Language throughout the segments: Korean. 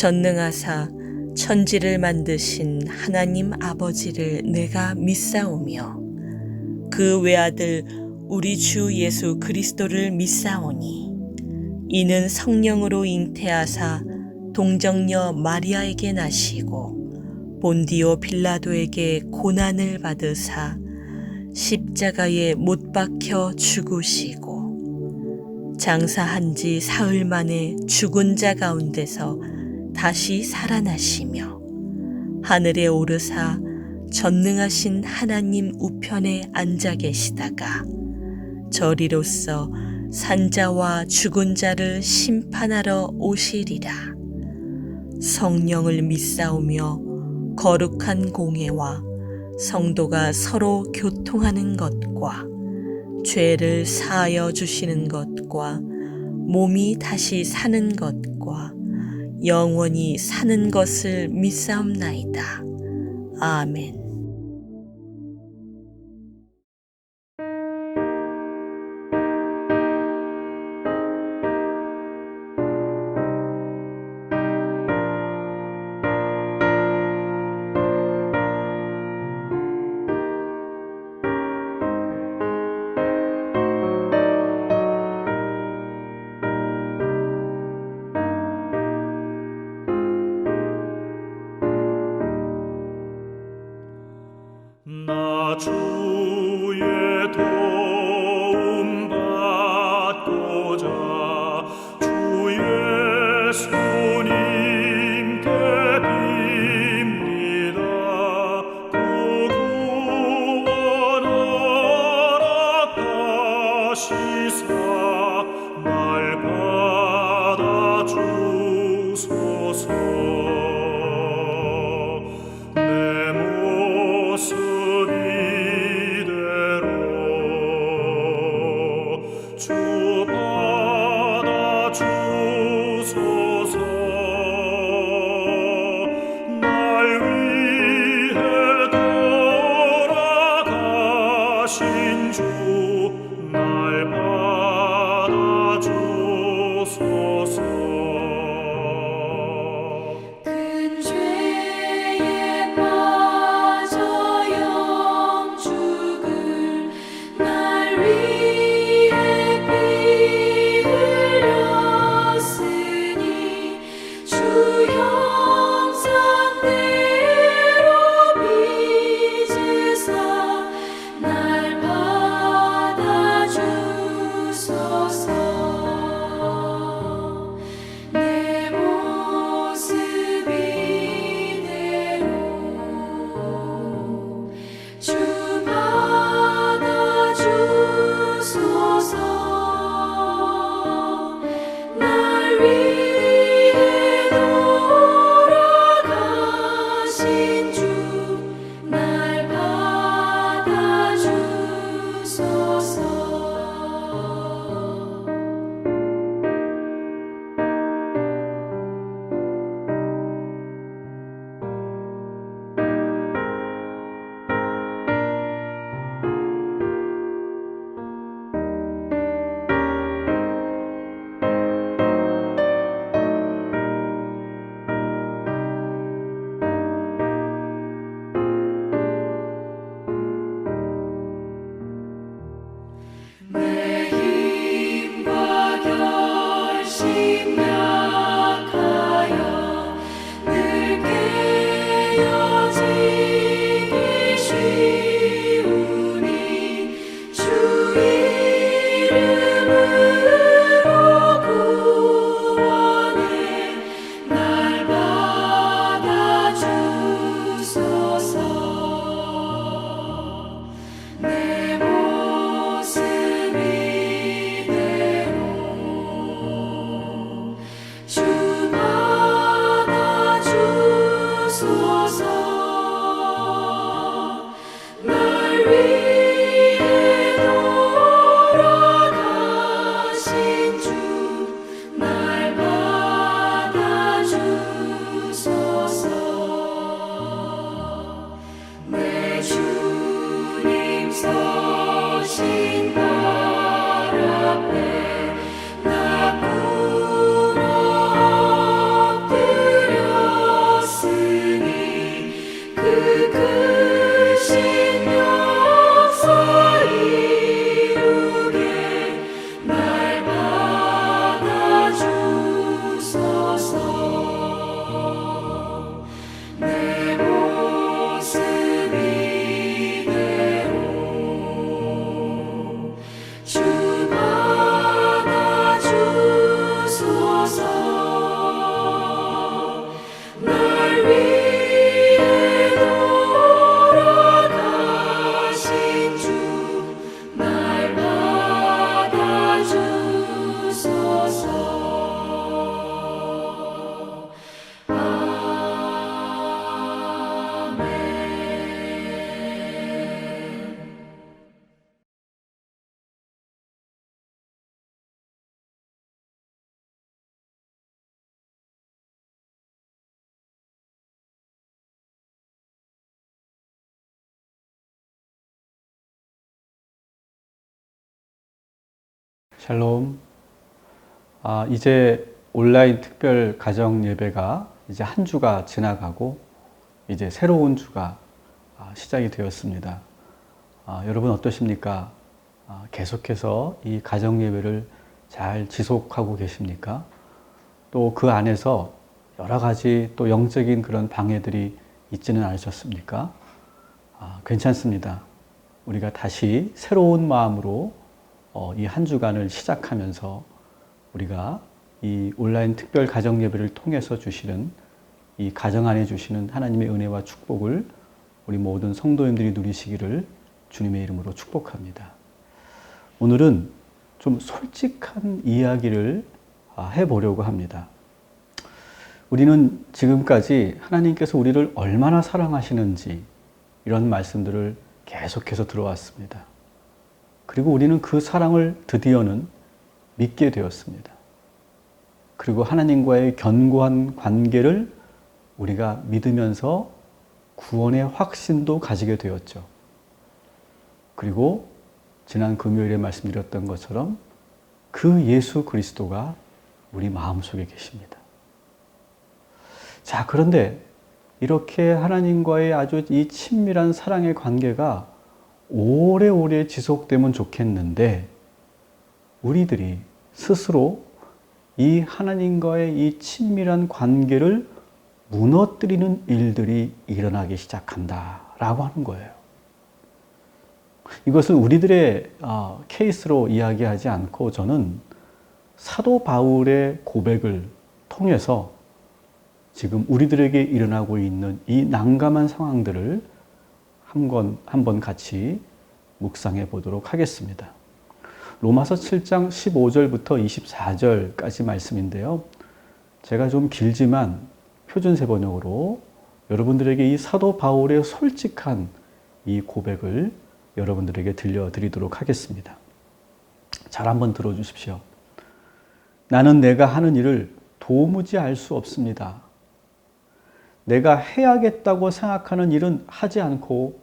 전능하사 천지를 만드신 하나님 아버지를 내가 믿사오며 그 외아들 우리 주 예수 그리스도를 믿사오니 이는 성령으로 잉태하사 동정녀 마리아에게 나시고 본디오 빌라도에게 고난을 받으사 십자가에 못 박혀 죽으시고 장사한 지 사흘 만에 죽은 자 가운데서 다시 살아나시며 하늘에 오르사 전능하신 하나님 우편에 앉아 계시다가 저리로서 산자와 죽은 자를 심판하러 오시리라. 성령을 믿사오며 거룩한 공회와 성도가 서로 교통하는 것과 죄를 사하여 주시는 것과 몸이 다시 사는 것과 영원히 사는 것을 믿사옵나이다. 아멘. 나 주의 도움 받고자 주 예수님께 빕니다. 그 구원 허락하시사 날 받아주소서. 앞에 나 꿇어 엎드려 샬롬. 이제 온라인 특별 가정 예배가 이제 한 주가 지나가고 이제 새로운 주가 시작이 되었습니다. 여러분 어떠십니까? 계속해서 이 가정 예배를 잘 지속하고 계십니까? 또 그 안에서 여러 가지 또 영적인 그런 방해들이 있지는 않으셨습니까? 괜찮습니다. 우리가 다시 새로운 마음으로 이 한 주간을 시작하면서 우리가 이 온라인 특별 가정 예배를 통해서 주시는 이 가정 안에 주시는 하나님의 은혜와 축복을 우리 모든 성도님들이 누리시기를 주님의 이름으로 축복합니다. 오늘은 좀 솔직한 이야기를 해보려고 합니다. 우리는 지금까지 하나님께서 우리를 얼마나 사랑하시는지 이런 말씀들을 계속해서 들어왔습니다. 그리고 우리는 그 사랑을 드디어는 믿게 되었습니다. 그리고 하나님과의 견고한 관계를 우리가 믿으면서 구원의 확신도 가지게 되었죠. 그리고 지난 금요일에 말씀드렸던 것처럼 그 예수 그리스도가 우리 마음속에 계십니다. 자, 그런데 이렇게 하나님과의 아주 이 친밀한 사랑의 관계가 오래오래 지속되면 좋겠는데 우리들이 스스로 이 하나님과의 이 친밀한 관계를 무너뜨리는 일들이 일어나기 시작한다라고 하는 거예요. 이것은 우리들의 케이스로 이야기하지 않고 저는 사도 바울의 고백을 통해서 지금 우리들에게 일어나고 있는 이 난감한 상황들을 한번 같이 묵상해 보도록 하겠습니다. 로마서 7장 15절부터 24절까지 말씀인데요. 제가 좀 길지만 표준세 번역으로 여러분들에게 이 사도 바울의 솔직한 이 고백을 여러분들에게 들려드리도록 하겠습니다. 잘 한번 들어주십시오. 나는 내가 하는 일을 도무지 알 수 없습니다. 내가 해야겠다고 생각하는 일은 하지 않고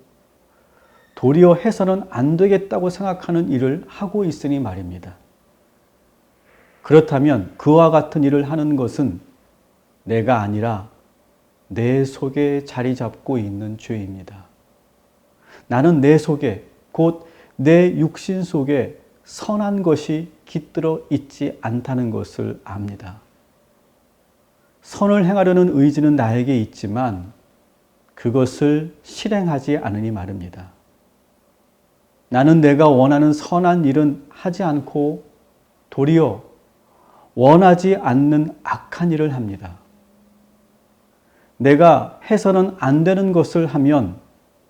도리어 해서는 안 되겠다고 생각하는 일을 하고 있으니 말입니다. 그렇다면 그와 같은 일을 하는 것은 내가 아니라 내 속에 자리 잡고 있는 죄입니다. 나는 내 속에 곧 내 육신 속에 선한 것이 깃들어 있지 않다는 것을 압니다. 선을 행하려는 의지는 나에게 있지만 그것을 실행하지 않으니 말입니다. 나는 내가 원하는 선한 일은 하지 않고 도리어 원하지 않는 악한 일을 합니다. 내가 해서는 안 되는 것을 하면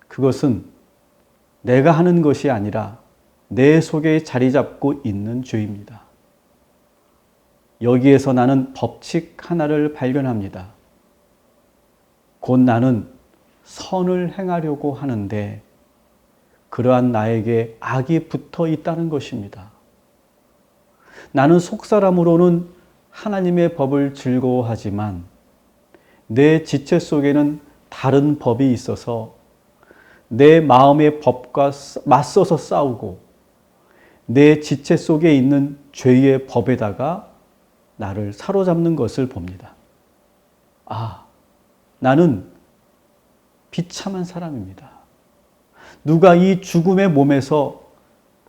그것은 내가 하는 것이 아니라 내 속에 자리 잡고 있는 죄입니다. 여기에서 나는 법칙 하나를 발견합니다. 곧 나는 선을 행하려고 하는데 그러한 나에게 악이 붙어 있다는 것입니다. 나는 속사람으로는 하나님의 법을 즐거워하지만 내 지체 속에는 다른 법이 있어서 내 마음의 법과 맞서서 싸우고 내 지체 속에 있는 죄의 법에다가 나를 사로잡는 것을 봅니다. 나는 비참한 사람입니다. 누가 이 죽음의 몸에서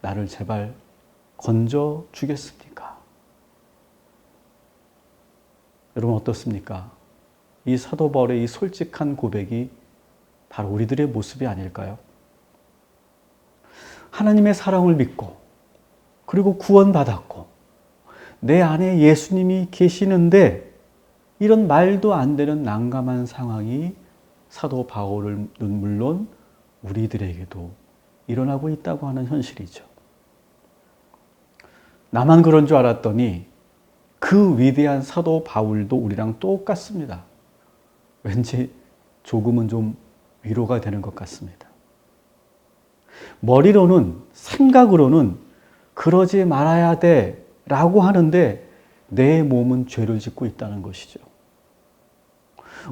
나를 제발 건져 주겠습니까? 여러분 어떻습니까? 이 사도 바울의 이 솔직한 고백이 바로 우리들의 모습이 아닐까요? 하나님의 사랑을 믿고 그리고 구원받았고 내 안에 예수님이 계시는데 이런 말도 안 되는 난감한 상황이 사도 바울은 물론 우리들에게도 일어나고 있다고 하는 현실이죠. 나만 그런 줄 알았더니 그 위대한 사도 바울도 우리랑 똑같습니다. 왠지 조금은 좀 위로가 되는 것 같습니다. 머리로는, 생각으로는 그러지 말아야 돼 라고 하는데 내 몸은 죄를 짓고 있다는 것이죠.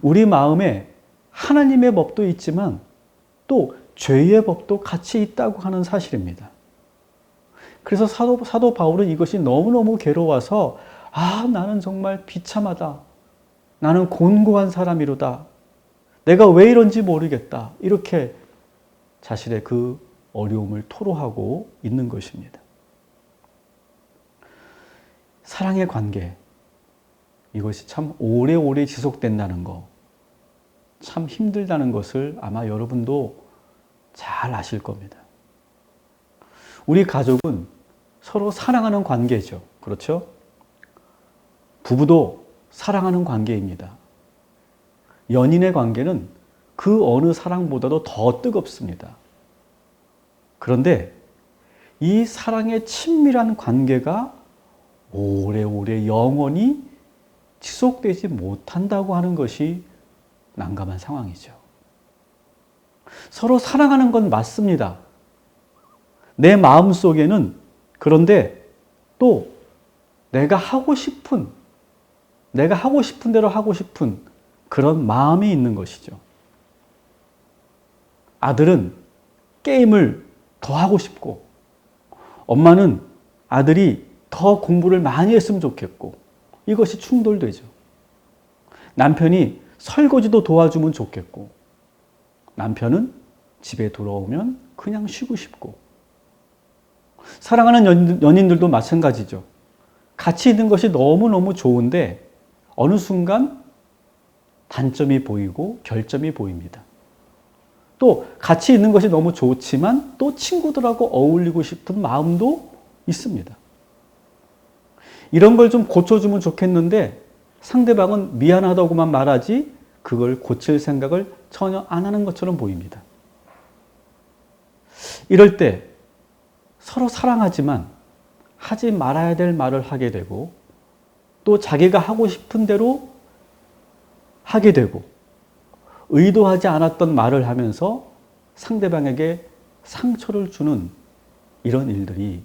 우리 마음에 하나님의 법도 있지만 또 죄의 법도 같이 있다고 하는 사실입니다. 그래서 사도 바울은 이것이 너무너무 괴로워서 나는 정말 비참하다. 나는 곤고한 사람이로다. 내가 왜 이런지 모르겠다. 이렇게 자신의 그 어려움을 토로하고 있는 것입니다. 사랑의 관계, 이것이 참 오래오래 지속된다는 거, 참 힘들다는 것을 아마 여러분도 잘 아실 겁니다. 우리 가족은 서로 사랑하는 관계죠. 그렇죠? 부부도 사랑하는 관계입니다. 연인의 관계는 그 어느 사랑보다도 더 뜨겁습니다. 그런데 이 사랑의 친밀한 관계가 오래오래 영원히 지속되지 못한다고 하는 것이 난감한 상황이죠. 서로 사랑하는 건 맞습니다. 내 마음 속에는 그런데 또 내가 하고 싶은 대로 하고 싶은 그런 마음이 있는 것이죠. 아들은 게임을 더 하고 싶고, 엄마는 아들이 더 공부를 많이 했으면 좋겠고, 이것이 충돌되죠. 남편이 설거지도 도와주면 좋겠고, 남편은 집에 돌아오면 그냥 쉬고 싶고, 사랑하는 연인들도 마찬가지죠. 같이 있는 것이 너무너무 좋은데 어느 순간 단점이 보이고 결점이 보입니다. 또 같이 있는 것이 너무 좋지만 또 친구들하고 어울리고 싶은 마음도 있습니다. 이런 걸 좀 고쳐주면 좋겠는데 상대방은 미안하다고만 말하지 그걸 고칠 생각을 전혀 안 하는 것처럼 보입니다. 이럴 때 서로 사랑하지만 하지 말아야 될 말을 하게 되고, 또 자기가 하고 싶은 대로 하게 되고, 의도하지 않았던 말을 하면서 상대방에게 상처를 주는 이런 일들이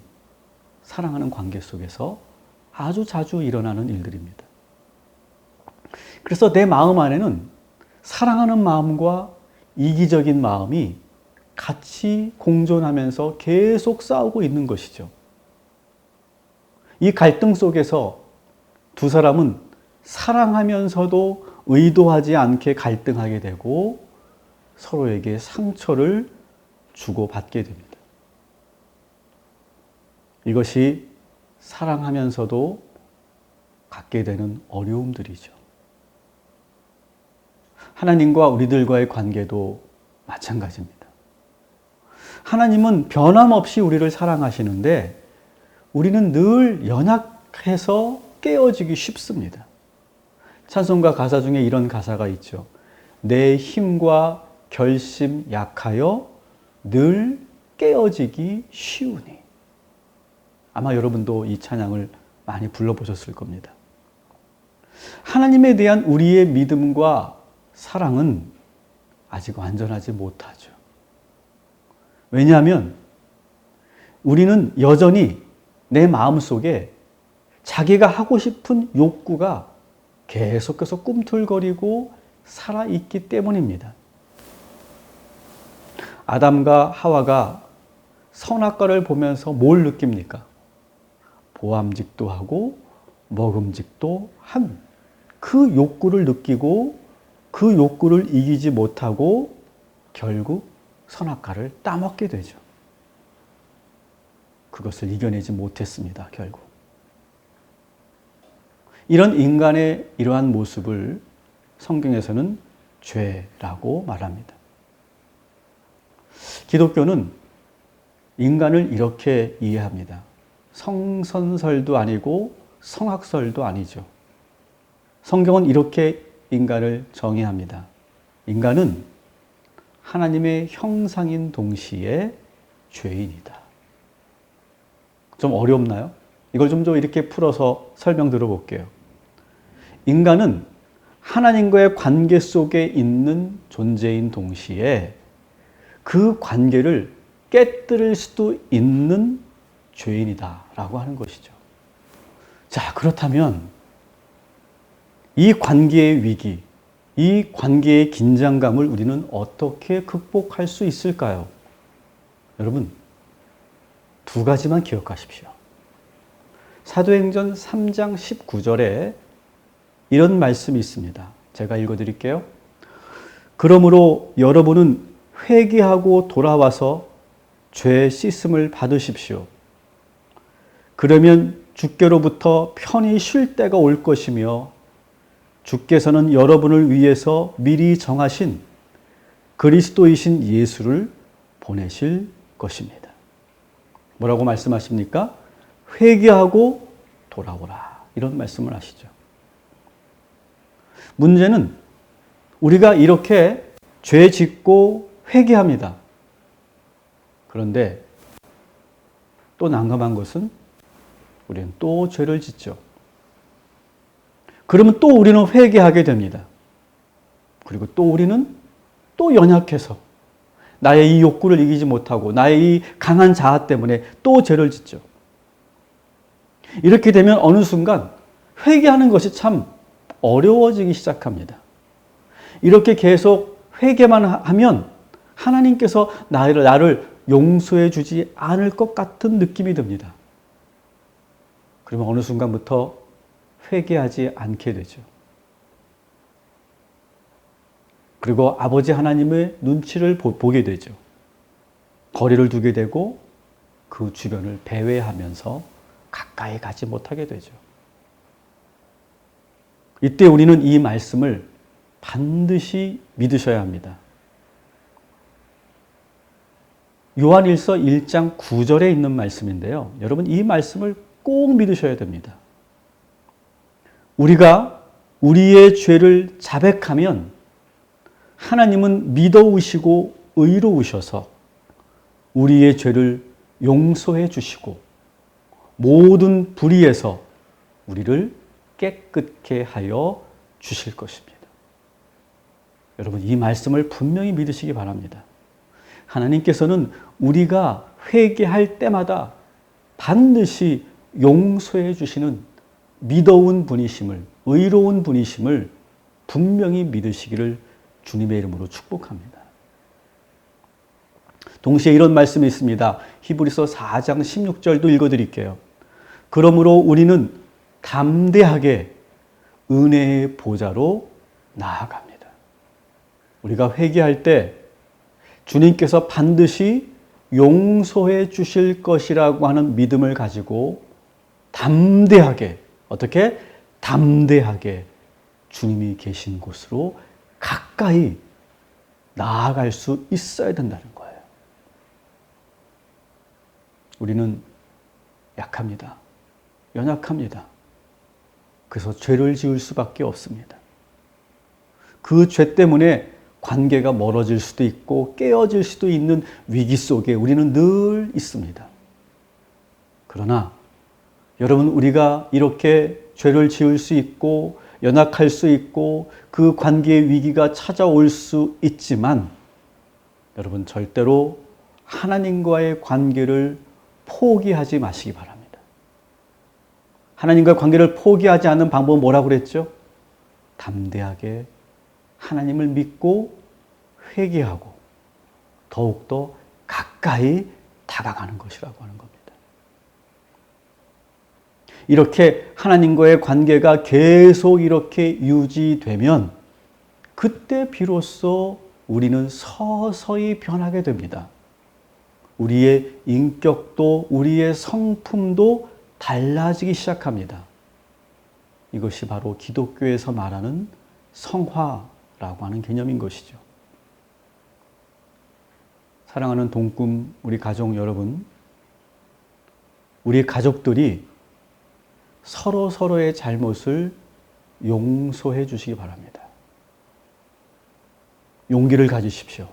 사랑하는 관계 속에서 아주 자주 일어나는 일들입니다. 그래서 내 마음 안에는 사랑하는 마음과 이기적인 마음이 같이 공존하면서 계속 싸우고 있는 것이죠. 이 갈등 속에서 두 사람은 사랑하면서도 의도하지 않게 갈등하게 되고 서로에게 상처를 주고받게 됩니다. 이것이 사랑하면서도 갖게 되는 어려움들이죠. 하나님과 우리들과의 관계도 마찬가지입니다. 하나님은 변함없이 우리를 사랑하시는데 우리는 늘 연약해서 깨어지기 쉽습니다. 찬송가 가사 중에 이런 가사가 있죠. 내 힘과 결심 약하여 늘 깨어지기 쉬우니. 아마 여러분도 이 찬양을 많이 불러보셨을 겁니다. 하나님에 대한 우리의 믿음과 사랑은 아직 완전하지 못하죠. 왜냐하면 우리는 여전히 내 마음속에 자기가 하고 싶은 욕구가 계속해서 꿈틀거리고 살아있기 때문입니다. 아담과 하와가 선악과를 보면서 뭘 느낍니까? 보암직도 하고 먹음직도 한 그 욕구를 느끼고 그 욕구를 이기지 못하고 결국 선악과를 따먹게 되죠. 그것을 이겨내지 못했습니다, 결국. 이런 인간의 이러한 모습을 성경에서는 죄라고 말합니다. 기독교는 인간을 이렇게 이해합니다. 성선설도 아니고 성악설도 아니죠. 성경은 이렇게 인간을 정의합니다. 인간은 하나님의 형상인 동시에 죄인이다. 좀 어렵나요? 이걸 좀 더 이렇게 풀어서 설명 들어볼게요. 인간은 하나님과의 관계 속에 있는 존재인 동시에 그 관계를 깨뜨릴 수도 있는 죄인이다라고 하는 것이죠. 자, 그렇다면 이 관계의 위기, 이 관계의 긴장감을 우리는 어떻게 극복할 수 있을까요? 여러분, 두 가지만 기억하십시오. 사도행전 3장 19절에 이런 말씀이 있습니다. 제가 읽어드릴게요. 그러므로 여러분은 회개하고 돌아와서 죄 씻음을 받으십시오. 그러면 주께로부터 편히 쉴 때가 올 것이며 주께서는 여러분을 위해서 미리 정하신 그리스도이신 예수를 보내실 것입니다. 뭐라고 말씀하십니까? 회개하고 돌아오라. 이런 말씀을 하시죠. 문제는 우리가 이렇게 죄 짓고 회개합니다. 그런데 또 난감한 것은 우리는 또 죄를 짓죠. 그러면 또 우리는 회개하게 됩니다. 그리고 또 우리는 또 연약해서 나의 이 욕구를 이기지 못하고 나의 이 강한 자아 때문에 또 죄를 짓죠. 이렇게 되면 어느 순간 회개하는 것이 참 어려워지기 시작합니다. 이렇게 계속 회개만 하면 하나님께서 나를 용서해 주지 않을 것 같은 느낌이 듭니다. 그러면 어느 순간부터 회개하지 않게 되죠. 그리고 아버지 하나님의 눈치를 보게 되죠. 거리를 두게 되고 그 주변을 배회하면서 가까이 가지 못하게 되죠. 이때 우리는 이 말씀을 반드시 믿으셔야 합니다. 요한일서 1장 9절에 있는 말씀인데요. 여러분 이 말씀을 꼭 믿으셔야 됩니다. 우리가 우리의 죄를 자백하면 하나님은 믿어오시고 의로우셔서 우리의 죄를 용서해 주시고 모든 불의에서 우리를 깨끗게 하여 주실 것입니다. 여러분 이 말씀을 분명히 믿으시기 바랍니다. 하나님께서는 우리가 회개할 때마다 반드시 용서해 주시는 믿어온 분이심을, 의로운 분이심을 분명히 믿으시기를 주님의 이름으로 축복합니다. 동시에 이런 말씀이 있습니다. 히브리서 4장 16절도 읽어드릴게요. 그러므로 우리는 담대하게 은혜의 보좌로 나아갑니다. 우리가 회개할 때 주님께서 반드시 용서해 주실 것이라고 하는 믿음을 가지고 담대하게, 어떻게? 담대하게 주님이 계신 곳으로 가까이 나아갈 수 있어야 된다는 거예요. 우리는 약합니다. 연약합니다. 그래서 죄를 지을 수밖에 없습니다. 그 죄 때문에 관계가 멀어질 수도 있고 깨어질 수도 있는 위기 속에 우리는 늘 있습니다. 그러나 여러분 우리가 이렇게 죄를 지을 수 있고 연약할 수 있고 그 관계의 위기가 찾아올 수 있지만 여러분 절대로 하나님과의 관계를 포기하지 마시기 바랍니다. 하나님과의 관계를 포기하지 않는 방법은 뭐라고 그랬죠? 담대하게 하나님을 믿고 회개하고 더욱더 가까이 다가가는 것이라고 하는 겁니다. 이렇게 하나님과의 관계가 계속 이렇게 유지되면 그때 비로소 우리는 서서히 변하게 됩니다. 우리의 인격도 우리의 성품도 달라지기 시작합니다. 이것이 바로 기독교에서 말하는 성화라고 하는 개념인 것이죠. 사랑하는 동꿈 우리 가족 여러분, 우리 가족들이 서로의 잘못을 용서해 주시기 바랍니다. 용기를 가지십시오.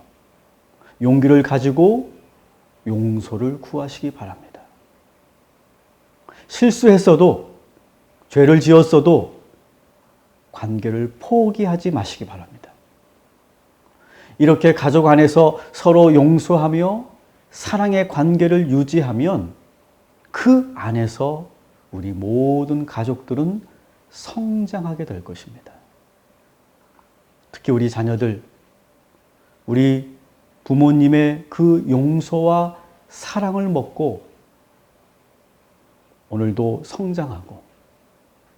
용기를 가지고 용서를 구하시기 바랍니다. 실수했어도, 죄를 지었어도 관계를 포기하지 마시기 바랍니다. 이렇게 가족 안에서 서로 용서하며 사랑의 관계를 유지하면 그 안에서 우리 모든 가족들은 성장하게 될 것입니다. 특히 우리 자녀들, 우리 부모님의 그 용서와 사랑을 먹고 오늘도 성장하고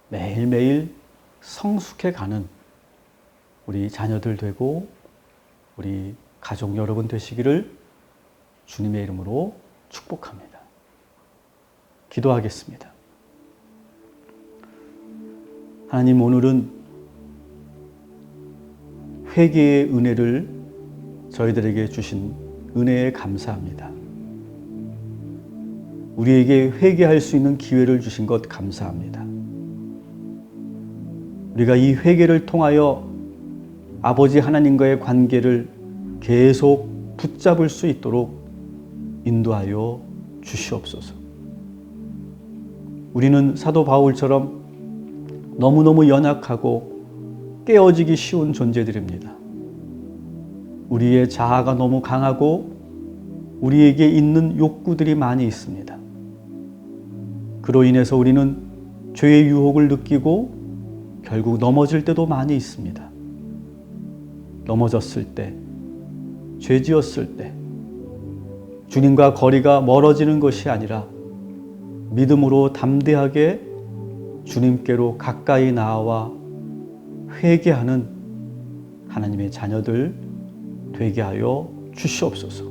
매일매일 성숙해가는 우리 자녀들 되고 우리 가족 여러분 되시기를 주님의 이름으로 축복합니다. 기도하겠습니다. 하나님, 오늘은 회개의 은혜를 저희들에게 주신 은혜에 감사합니다. 우리에게 회개할 수 있는 기회를 주신 것 감사합니다. 우리가 이 회개를 통하여 아버지 하나님과의 관계를 계속 붙잡을 수 있도록 인도하여 주시옵소서. 우리는 사도 바울처럼 너무너무 연약하고 깨어지기 쉬운 존재들입니다. 우리의 자아가 너무 강하고 우리에게 있는 욕구들이 많이 있습니다. 그로 인해서 우리는 죄의 유혹을 느끼고 결국 넘어질 때도 많이 있습니다. 넘어졌을 때, 죄 지었을 때 주님과 거리가 멀어지는 것이 아니라 믿음으로 담대하게 주님께로 가까이 나아와 회개하는 하나님의 자녀들 되게 하여 주시옵소서.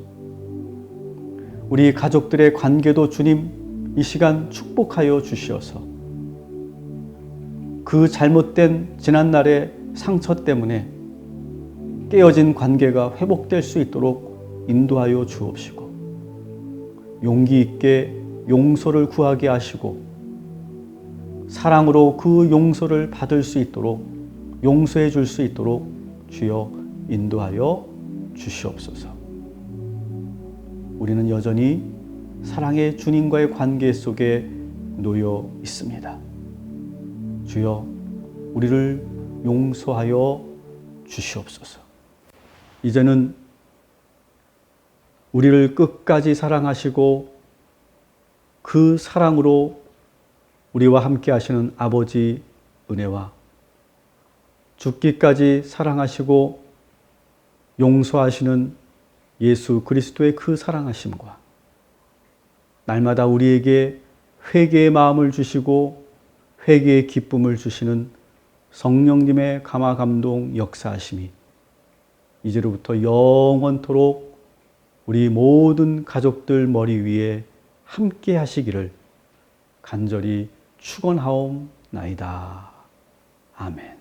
우리 가족들의 관계도 주님 이 시간 축복하여 주시어서 그 잘못된 지난날의 상처 때문에 깨어진 관계가 회복될 수 있도록 인도하여 주옵시고 용기 있게 용서를 구하게 하시고 사랑으로 그 용서를 받을 수 있도록 용서해 줄 수 있도록 주여 인도하여 주시옵소서. 우리는 여전히 사랑의 주님과의 관계 속에 놓여 있습니다. 주여 우리를 용서하여 주시옵소서. 이제는 우리를 끝까지 사랑하시고 그 사랑으로 우리와 함께 하시는 아버지 은혜와 죽기까지 사랑하시고 용서하시는 예수 그리스도의 그 사랑하심과 날마다 우리에게 회개의 마음을 주시고 회개의 기쁨을 주시는 성령님의 감화 감동 역사하심이 이제로부터 영원토록 우리 모든 가족들 머리 위에 함께 하시기를 간절히 축원하옵나이다. 아멘.